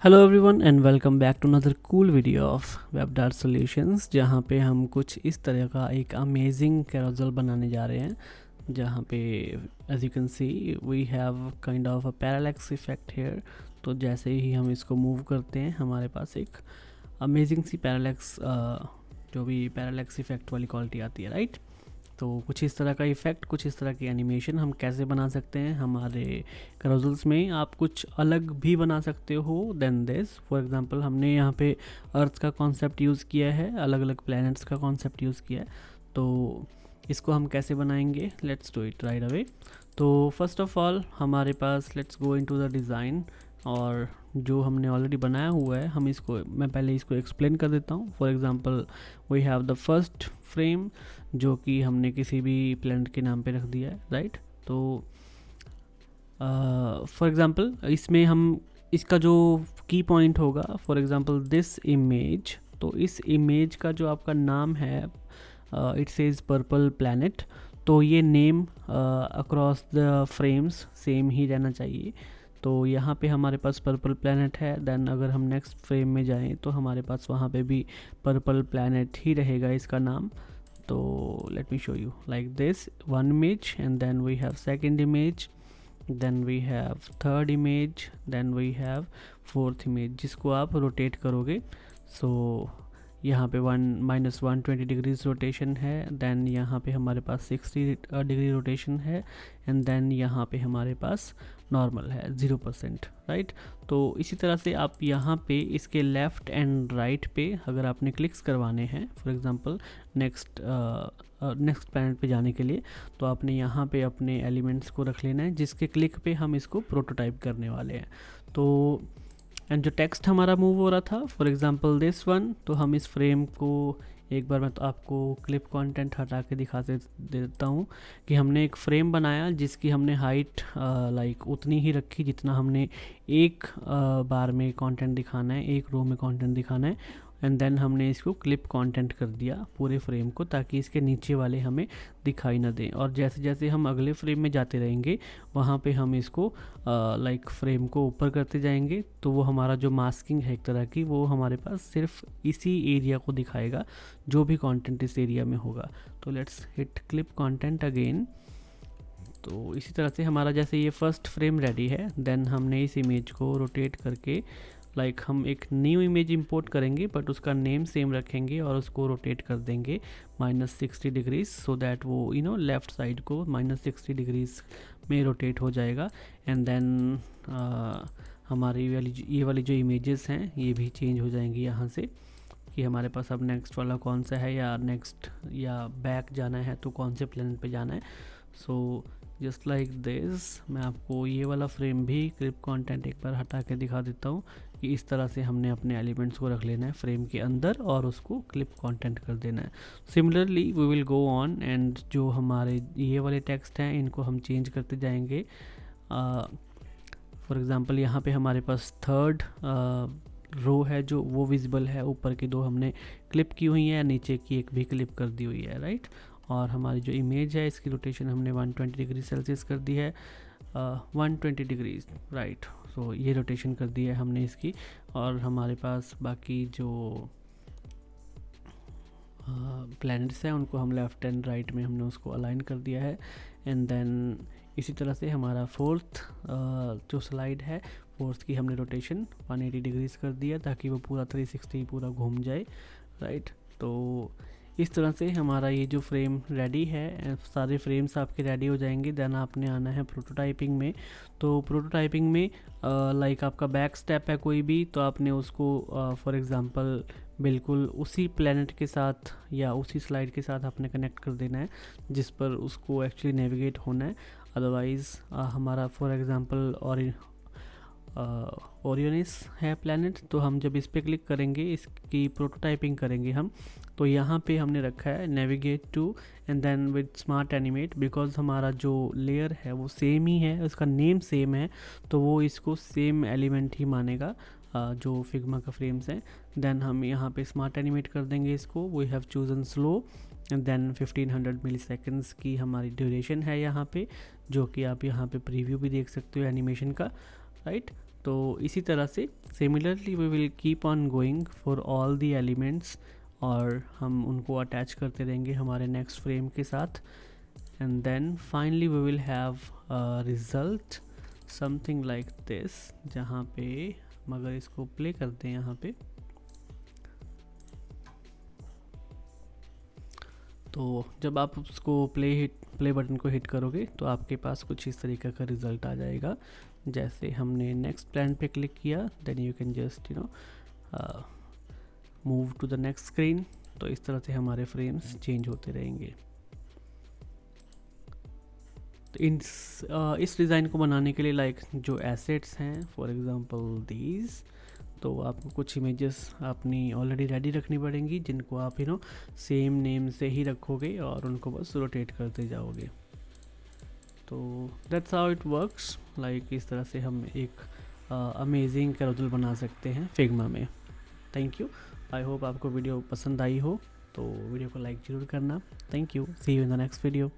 Hello everyone and welcome back to another cool video of WebDart Solutions, जहाँ पे हम कुछ इस तरह का एक अमेजिंग कैरोसेल बनाने जा रहे हैं, जहाँ पे as you can see we have kind of a parallax effect here. तो जैसे ही हम इसको मूव करते हैं हमारे पास एक अमेजिंग सी पैरालैक्स जो भी पैरालैक्स इफेक्ट वाली क्वालिटी आती है, राइट। तो कुछ इस तरह का इफ़ेक्ट, कुछ इस तरह की एनिमेशन हम कैसे बना सकते हैं हमारे कैरोसेल्स में। आप कुछ अलग भी बना सकते हो देन दिस। फॉर एग्जांपल हमने यहाँ पे अर्थ का कॉन्सेप्ट यूज़ किया है, अलग अलग प्लैनेट्स का कॉन्सेप्ट यूज़ किया है। तो इसको हम कैसे बनाएंगे, let's do it right away. तो फर्स्ट ऑफ ऑल हमारे पास let's go into the design, और जो हमने ऑलरेडी बनाया हुआ है मैं पहले इसको एक्सप्लेन कर देता हूँ। For example we have the first frame जो कि हमने किसी भी प्लैनेट के नाम पे रख दिया है, राइट। तो फॉर एग्जांपल इसमें हम इसका जो की पॉइंट होगा, फॉर एग्जांपल दिस इमेज, तो इस इमेज का जो आपका नाम है इट सेज पर्पल प्लैनेट। तो ये name across the frames same ही रहना चाहिए। तो यहाँ पे हमारे पास पर्पल प्लैनेट है, देन अगर हम नेक्स्ट फ्रेम में जाएं तो हमारे पास वहाँ पे भी पर्पल प्लैनेट ही रहेगा इसका नाम। तो let me show you like this, one image and then we have second image, then we have third image, then we have fourth image, जिसको आप रोटेट करोगे। सो यहाँ पे 120 डिग्रीज रोटेशन है, देन यहाँ पे हमारे पास 60 डिग्री रोटेशन है, एंड देन यहाँ पे हमारे पास नॉर्मल है 0%, राइट। तो इसी तरह से आप यहाँ पे इसके लेफ़्ट एंड राइट पे अगर आपने क्लिक्स करवाने हैं, फॉर एग्जांपल नेक्स्ट प्लैनेट पे जाने के लिए, तो आपने यहाँ पे अपने एलिमेंट्स को रख लेना है जिसके क्लिक पे हम इसको प्रोटोटाइप करने वाले हैं। तो एंड जो टेक्स्ट हमारा मूव हो रहा था, फॉर एग्जांपल दिस वन, तो हम इस फ्रेम को एक बार मैं तो आपको क्लिप कंटेंट हटा के देता हूँ कि हमने एक फ्रेम बनाया जिसकी हमने हाइट लाइक उतनी ही रखी जितना हमने एक बार में कंटेंट दिखाना है, एक रो में कंटेंट दिखाना है, एंड देन हमने इसको क्लिप कंटेंट कर दिया पूरे फ्रेम को, ताकि इसके नीचे वाले हमें दिखाई ना दें। और जैसे जैसे हम अगले फ्रेम में जाते रहेंगे वहाँ पे हम इसको लाइक फ्रेम को ऊपर करते जाएंगे, तो वो हमारा जो मास्किंग है एक तरह की, वो हमारे पास सिर्फ इसी एरिया को दिखाएगा जो भी कंटेंट इस एरिया में होगा। तो let's hit clip content again. तो इसी तरह से हमारा जैसे ये फर्स्ट फ्रेम रेडी है, देन हमने इस इमेज को रोटेट करके लाइक हम एक न्यू इमेज इंपोर्ट करेंगे, बट उसका नेम सेम रखेंगे और उसको रोटेट कर देंगे -60 डिग्रीज, सो दैट वो लेफ़्ट साइड को -60 डिग्रीज में रोटेट हो जाएगा। एंड देन हमारी ये वाली जो इमेजेस हैं ये भी चेंज हो जाएंगी यहाँ से, कि हमारे पास अब नेक्स्ट वाला कौन सा है, या नेक्स्ट या बैक जाना है तो कौन से प्लैनेट पे जाना है। सो जस्ट लाइक दिस, मैं आपको ये वाला फ्रेम भी क्लिप कंटेंट एक बार हटा के दिखा देता हूँ कि इस तरह से हमने अपने एलिमेंट्स को रख लेना है फ्रेम के अंदर और उसको क्लिप कंटेंट कर देना है। Similarly we will go on, and जो हमारे ये वाले टेक्स्ट हैं इनको हम चेंज करते जाएंगे। फॉर एग्ज़ाम्पल यहाँ पे हमारे पास थर्ड रो है जो वो विजिबल है, ऊपर की 2 हमने क्लिप की हुई है, नीचे की एक भी क्लिप कर दी हुई है, राइट। और हमारी जो इमेज है इसकी रोटेशन हमने 120 डिग्री सेल्सियस कर दी है, 120 डिग्रीज, राइट। सो ये रोटेशन कर दी है हमने इसकी, और हमारे पास बाकी जो प्लैनेट्स हैं उनको हम लेफ़्ट एंड राइट में हमने उसको अलाइन कर दिया है। एंड देन इसी तरह से हमारा फोर्थ जो स्लाइड है, फोर्थ की हमने रोटेशन 180 डिग्रीज कर दिया ताकि वो पूरा 360 पूरा घूम जाए, राइट। तो इस तरह से हमारा ये जो फ्रेम रेडी है, सारे फ्रेम्स आपके रेडी हो जाएंगे। देन आपने आना है प्रोटोटाइपिंग में। तो प्रोटोटाइपिंग में लाइक आपका बैक स्टेप है कोई भी, तो आपने उसको फॉर एग्जांपल बिल्कुल उसी प्लैनेट के साथ या उसी स्लाइड के साथ आपने कनेक्ट कर देना है जिस पर उसको एक्चुअली नेविगेट होना है। अदरवाइज़ हमारा फॉर एग्जांपल ओरियनिस है प्लैनेट, तो हम जब इस पर क्लिक करेंगे, इसकी प्रोटोटाइपिंग करेंगे हम, तो यहाँ पे हमने रखा है navigate to and then with smart animate, because हमारा जो लेयर है वो सेम ही है, उसका नेम सेम है, तो वो इसको सेम एलिमेंट ही मानेगा जो फिग्मा का फ्रेम्स हैं। देन हम यहाँ पे स्मार्ट एनिमेट कर देंगे इसको। We have chosen slow, and then 1500 milliseconds की हमारी ड्यूरेशन है यहाँ पे, जो कि आप यहाँ पे प्रीव्यू भी देख सकते हो एनिमेशन का, राइट। तो इसी तरह से similarly we will keep on going for all the elements, और हम उनको अटैच करते रहेंगे हमारे नेक्स्ट फ्रेम के साथ। And then finally we will have result something like this, जहाँ पे हम अगर इसको प्ले करते हैं यहाँ पे, तो जब आप उसको प्ले बटन को हिट करोगे तो आपके पास कुछ इस तरीके का रिज़ल्ट आ जाएगा। जैसे हमने नेक्स्ट प्लान पे क्लिक किया, then you can just move to the next screen. तो इस तरह से हमारे फ्रेम्स चेंज होते रहेंगे। तो इस डिज़ाइन को बनाने के लिए लाइक जो एसेट्स हैं, फॉर एग्जांपल दीज, तो आपको कुछ इमेजेस अपनी ऑलरेडी रेडी रखनी पड़ेंगी, जिनको आप सेम नेम से ही रखोगे और उनको बस रोटेट करते जाओगे। तो that's how it works. Like इस तरह से हम एक अमेजिंग कैरोसेल बना सकते हैं फिग्मा में। Thank you. आई होप आपको वीडियो पसंद आई हो, तो वीडियो को लाइक ज़रूर करना। Thank you. See you in the next video.